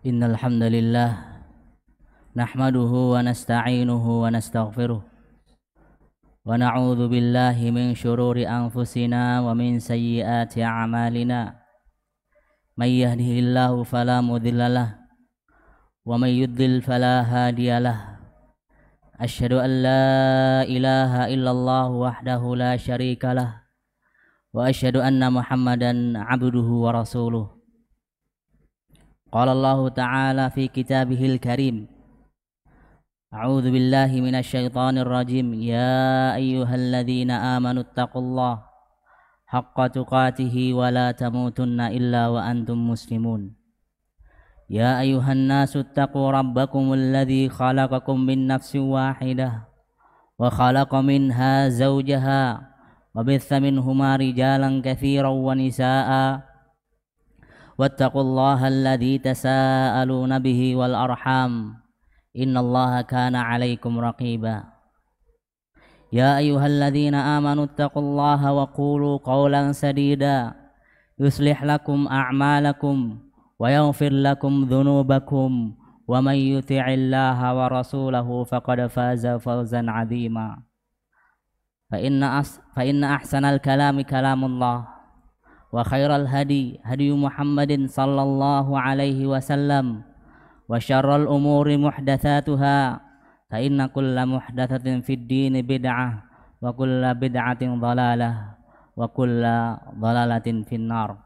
Innal hamdalillah nahmaduhu wa nasta'inuhu wa nastaghfiruh wa na'udzu billahi min shururi anfusina wa min sayyiati a'malina may yahdihillahu fala mudhillalah wa may yudlil fala hadiyalah asyhadu an la ilaha illallah wahdahu la syarikalah wa asyhadu anna muhammadan abduhu wa rasuluh. Qala Allah Ta'ala fi kitabihil karim. A'udzu billahi minasyaitonir rajim. Ya ayyuhalladzina amanu taqullaha haqqa tuqatih wa la tamutunna illa wa antum muslimun. Ya ayyuhan nasu taqu rabbakumul ladzi khalaqakum min nafsin wahidah wa khalaqa minha zawjaha wa batha minhuma rijalan katsiran wa nisaa'a واتقوا الله الذي تساءلون به والأرحام إن الله كان عليكم رقيبا يا أيها الذين آمنوا اتقوا الله وقولوا قولا سديدا يصلح لكم أعمالكم ويغفر لكم ذنوبكم ومن يطع الله ورسوله فقد فاز فوزا عظيما فإن أحسن الكلام كلام الله wa khairal hadi Muhammadin sallallahu alaihi wasallam wa syarral umuri muhdatsatuha fa inna kulla muhdatsatin fid din bid'ah wa kulla bid'atin dhalalah wa kulla dhalalatin finnar.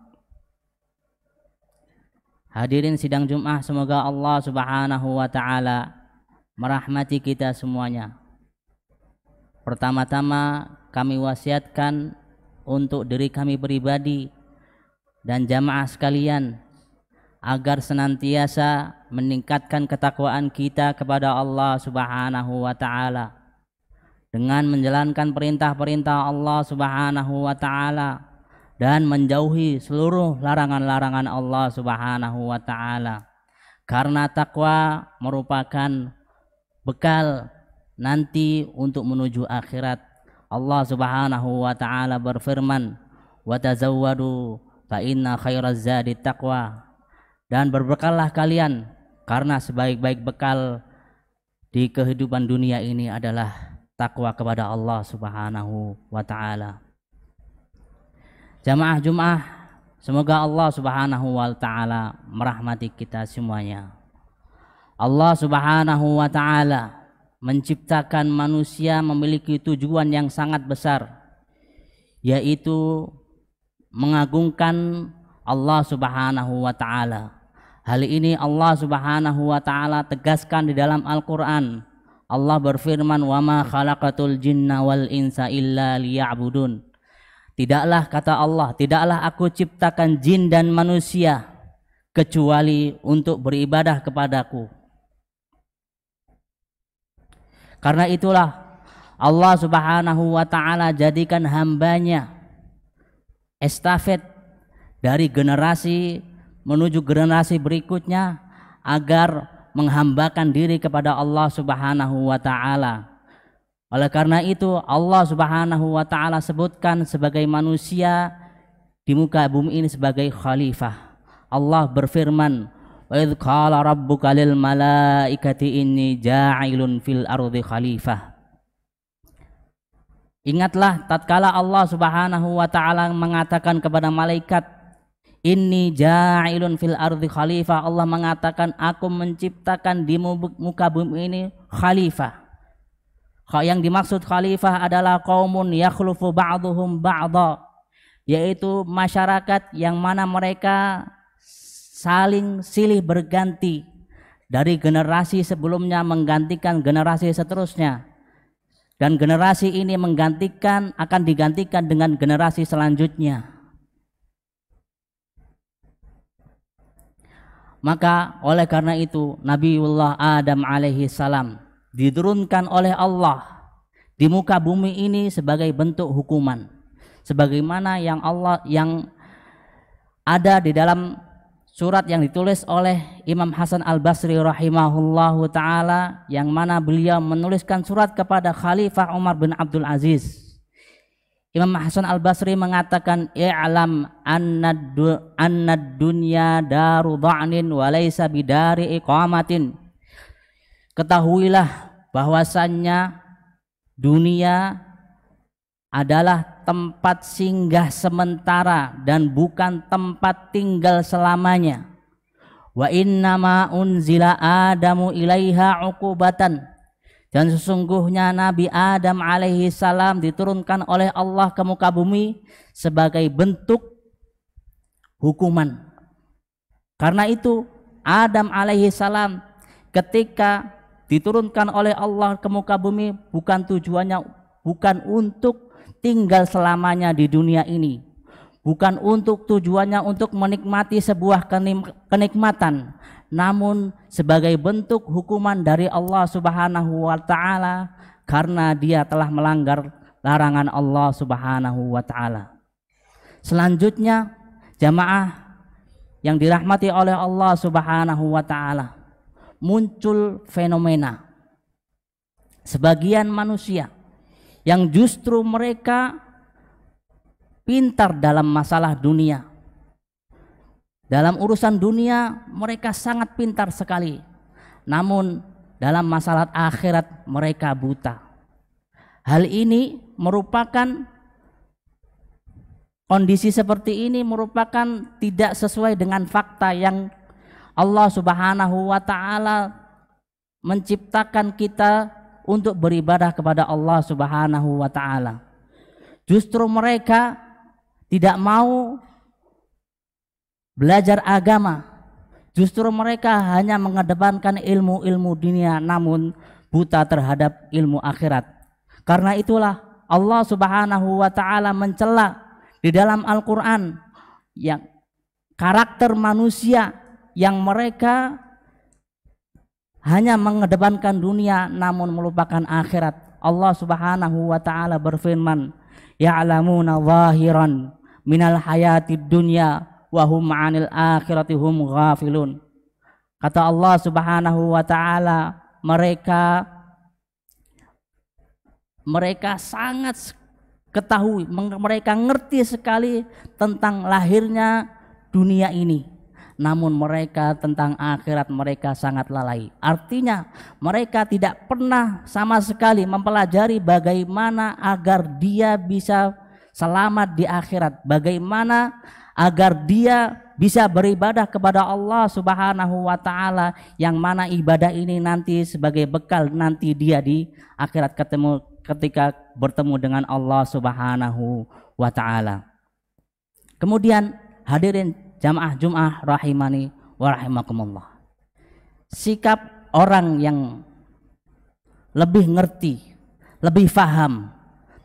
Hadirin sidang Jumat, semoga Allah Subhanahu wa taala merahmati kita semuanya. Pertama-tama kami wasiatkan untuk diri kami pribadi dan jamaah sekalian agar senantiasa meningkatkan ketakwaan kita kepada Allah Subhanahu wa taala dengan menjalankan perintah-perintah Allah Subhanahu wa taala dan menjauhi seluruh larangan-larangan Allah Subhanahu wa taala. Karena takwa merupakan bekal nanti untuk menuju akhirat. Allah Subhanahu wa taala berfirman, "Wa tazawwadu fa inna khairaz zadi taqwa." Dan berbekallah kalian karena sebaik-baik bekal di kehidupan dunia ini adalah takwa kepada Allah Subhanahu wa taala. Jamaah Jumat, semoga Allah Subhanahu wa taala merahmati kita semuanya. Allah Subhanahu wa taala menciptakan manusia memiliki tujuan yang sangat besar, yaitu mengagungkan Allah Subhanahu wa taala. Hal ini Allah Subhanahu wa taala tegaskan di dalam Al-Qur'an. Allah berfirman, "Wa ma khalaqatul jinna wal insa illa liya'budun." Tidaklah, kata Allah, tidaklah aku ciptakan jin dan manusia kecuali untuk beribadah kepadaku. Karena itulah Allah Subhanahu wa taala jadikan hambanya estafet dari generasi menuju generasi berikutnya agar menghambakan diri kepada Allah Subhanahu wa taala. Oleh karena itu Allah Subhanahu wa taala sebutkan sebagai manusia di muka bumi ini sebagai khalifah. Allah berfirman, "Wa idz qala rabbuka lil malaikati inni ja'ilun fil ardi khalifah." Ingatlah tatkala Allah Subhanahu wa taala mengatakan kepada malaikat, "Inni ja'ilun fil ardi khalifah." Allah mengatakan, aku menciptakan di muka bumi ini khalifah. Yang dimaksud khalifah adalah qaumun yakhlufu ba'duhum ba'dha, yaitu masyarakat yang mana mereka saling silih berganti dari generasi sebelumnya menggantikan generasi seterusnya, dan generasi ini akan digantikan dengan generasi selanjutnya. Maka oleh karena itu Nabiullah Adam alaihi salam diturunkan oleh Allah di muka bumi ini sebagai bentuk hukuman, sebagaimana yang ada di dalam surat yang ditulis oleh Imam Hasan Al-Basri rahimahullahu ta'ala, yang mana beliau menuliskan surat kepada Khalifah Umar bin Abdul Aziz. Imam Hasan Al-Basri mengatakan, i'lam annad dunya daru dha'nin wa laysa bidari iqamatin. Ketahuilah bahwasannya dunia adalah tempat singgah sementara dan bukan tempat tinggal selamanya. Wa innama unzila Adamu ilaiha uqubatan. Dan sesungguhnya Nabi Adam alaihi salam diturunkan oleh Allah ke muka bumi sebagai bentuk hukuman. Karena itu Adam alaihi salam ketika diturunkan oleh Allah ke muka bumi bukan tujuannya bukan untuk tinggal selamanya di dunia ini. Bukan untuk tujuannya untuk menikmati sebuah kenikmatan, namun sebagai bentuk hukuman dari Allah Subhanahu wa taala karena dia telah melanggar larangan Allah Subhanahu wa taala. Selanjutnya, jamaah yang dirahmati oleh Allah Subhanahu wa taala, muncul fenomena sebagian manusia yang justru mereka pintar dalam masalah dunia. Dalam urusan dunia mereka sangat pintar sekali. Namun dalam masalah akhirat mereka buta. Hal ini merupakan kondisi seperti ini merupakan tidak sesuai dengan fakta yang Allah Subhanahu wa taala menciptakan kita untuk beribadah kepada Allah Subhanahu wa taala. Justru mereka tidak mau belajar agama. Justru mereka hanya mengedepankan ilmu-ilmu dunia namun buta terhadap ilmu akhirat. Karena itulah Allah Subhanahu wa taala mencela di dalam Al-Qur'an yang karakter manusia yang mereka hanya mengedepankan dunia namun melupakan akhirat. Allah Subhanahu wa taala berfirman, ya'lamuna zahiran minal hayatid dunya wa hum 'anil akhirati hum ghafilun. Kata Allah Subhanahu wa taala, mereka sangat ketahui, mereka ngerti sekali tentang lahirnya dunia ini. Namun mereka tentang akhirat mereka sangat lalai. Artinya mereka tidak pernah sama sekali mempelajari bagaimana agar dia bisa selamat di akhirat, bagaimana agar dia bisa beribadah kepada Allah Subhanahu wa taala, yang mana ibadah ini nanti sebagai bekal nanti dia di akhirat ketika bertemu dengan Allah Subhanahu wa taala. Kemudian hadirin jamaah Jum'ah rahimani wa rahimakumullah. Sikap orang yang lebih ngerti, lebih faham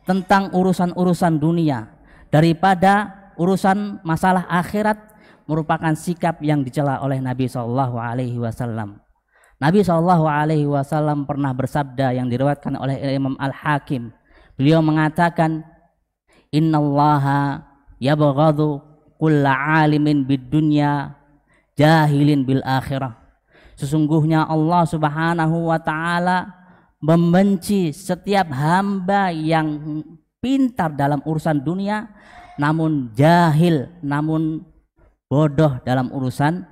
tentang urusan-urusan dunia daripada urusan masalah akhirat merupakan sikap yang dicela oleh Nabi SAW. Nabi SAW pernah bersabda yang diriwayatkan oleh Imam Al-Hakim. Beliau mengatakan, innallaha yabghadu kulla alimin bid dunya jahilin bil akhirah. Sesungguhnya Allah Subhanahu wa taala membenci setiap hamba yang pintar dalam urusan dunia namun jahil, namun bodoh dalam urusan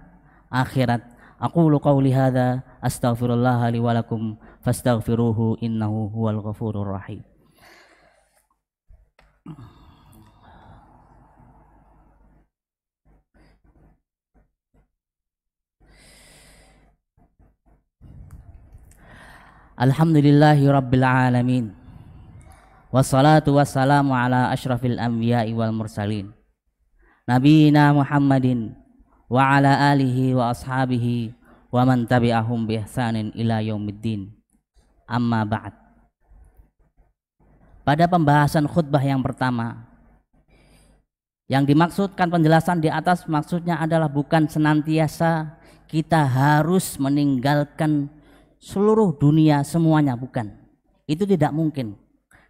akhirat. Aqulu qauli hadza astaghfirullah li wa lakum fastaghfiruhu innahu huwal ghafurur rahim. Alhamdulillahi rabbil alamin. Wassalatu wassalamu ala asyrafil anbiya'i wal mursalin. Nabiyina Muhammadin wa ala alihi wa ashabihi wa man tabi'ahum bi ihsanin ila yaumiddin. Amma ba'd. Pada pembahasan khutbah yang pertama, yang dimaksudkan penjelasan di atas maksudnya adalah bukan senantiasa kita harus meninggalkan seluruh dunia semuanya, bukan. Itu tidak mungkin.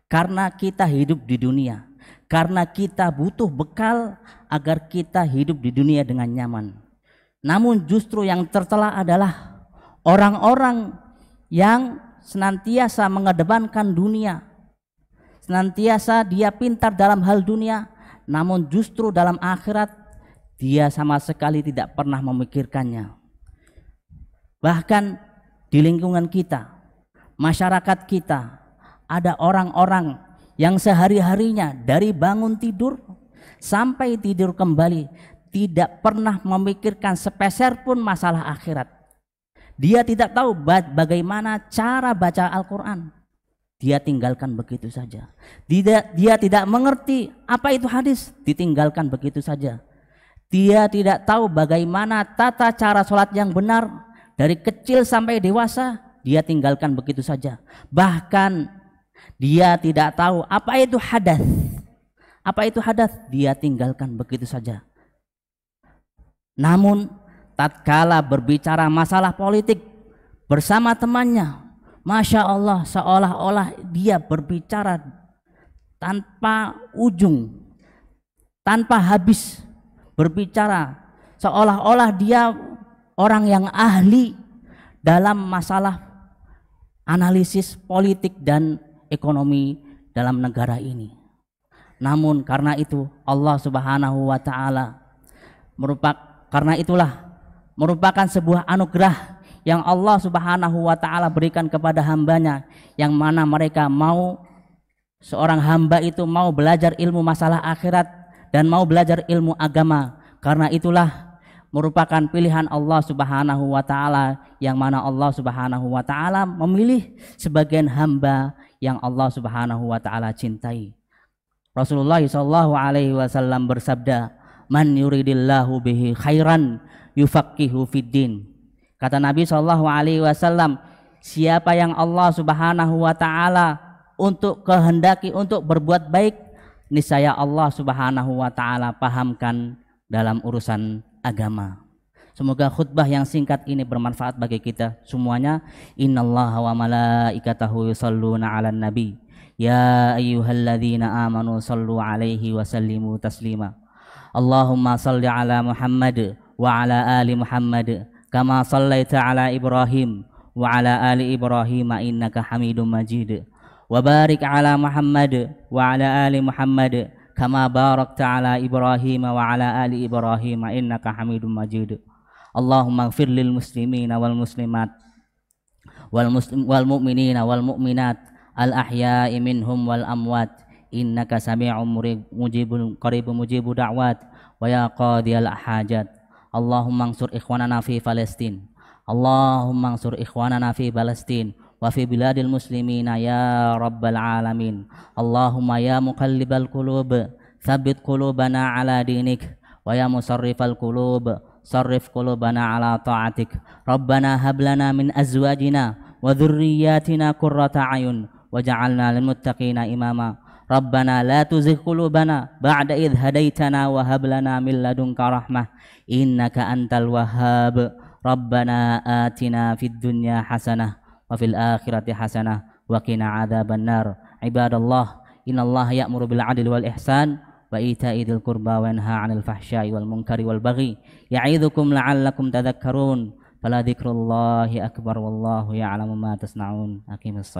Karena kita hidup di dunia, karena kita butuh bekal agar kita hidup di dunia dengan nyaman. Namun justru yang tercela adalah orang-orang yang senantiasa mengedepankan dunia, senantiasa dia pintar dalam hal dunia, namun justru dalam akhirat dia sama sekali tidak pernah memikirkannya. Bahkan di lingkungan kita, masyarakat kita, ada orang-orang yang sehari-harinya dari bangun tidur sampai tidur kembali tidak pernah memikirkan sepeser pun masalah akhirat. Dia tidak tahu bagaimana cara baca Al-Quran. Dia tinggalkan begitu saja. Dia tidak mengerti apa itu hadis, ditinggalkan begitu saja. Dia tidak tahu bagaimana tata cara sholat yang benar, dari kecil sampai dewasa, dia tinggalkan begitu saja. Bahkan dia tidak tahu apa itu hadas. Apa itu hadas? Dia tinggalkan begitu saja. Namun tatkala berbicara masalah politik bersama temannya, Masya Allah, seolah-olah dia berbicara tanpa ujung, tanpa habis berbicara, seolah-olah dia orang yang ahli dalam masalah analisis politik dan ekonomi dalam negara ini. Namun karena itu Allah Subhanahu wa taala merupakan sebuah anugerah yang Allah Subhanahu wa taala berikan kepada hambanya, yang mana mereka mau, seorang hamba itu mau belajar ilmu masalah akhirat dan mau belajar ilmu agama. Karena itulah merupakan pilihan Allah Subhanahu wa taala, yang mana Allah Subhanahu wa taala memilih sebagian hamba yang Allah Subhanahu wa taala cintai. Rasulullah sallallahu alaihi wasallam bersabda, "Man yuridillahu bihi khairan yufaqihu fiddin." Kata Nabi sallallahu alaihi wasallam, siapa yang Allah Subhanahu wa taala untuk kehendaki untuk berbuat baik, niscaya Allah Subhanahu wa taala pahamkan dalam urusan agama. Semoga khutbah yang singkat ini bermanfaat bagi kita semuanya. Innallaha wa malaikatahu yusholluna 'alan nabi. Ya ayyuhalladzina amanu shallu 'alaihi wa sallimu taslima. Allahumma shalli 'ala Muhammad wa 'ala ali Muhammad kama shallaita 'ala Ibrahim wa 'ala ali Ibrahim innaka Hamidum Majid. Wa barik 'ala Muhammad wa 'ala ali Muhammad kama barakta 'ala Ibrahim wa 'ala ali Ibrahim innaka Hamidum Majid. Allahumma ighfir lil muslimina wal muslimat wal mu'minina wal mu'minat al ahya'i minhum wal amwat innaka sami'un mujibul qaribun mujibu da'wat wa ya qadiyal hajat. Allahumma ansur ikhwanana fi Palestin. Allahumma ansur ikhwanana fi Palestin wa fi biladil muslimina ya rabbal alamin. Allahumma ya muqallibal qulub tsabbit qulubana ala dinik wa ya musarrifal qulub sarrif qulubana ala ta'atik. Rabbana hab lana min azwajina wa dhurriyyatina qurrata ayun waj'alna lil muttaqina imama. Rabbana la tuzigh qulubana ba'da idh hadaitana wa hab lana min ladunka rahmah innaka antal wahhab. Rabbana atina fid dunya hasanah wa fil akhirati hasanah wa qina adzaban nar. Ibadallah, innallaha ya'muru bil 'adli wal ihsan wa ita'i dzil qurba wa yanha 'anil fahsya'i wal munkari wal baghi ya'idzukum la'allakum tadhakkarun. Fala dzikrullahi akbar wallahu ya'lamu ma tasna'un. Aqimus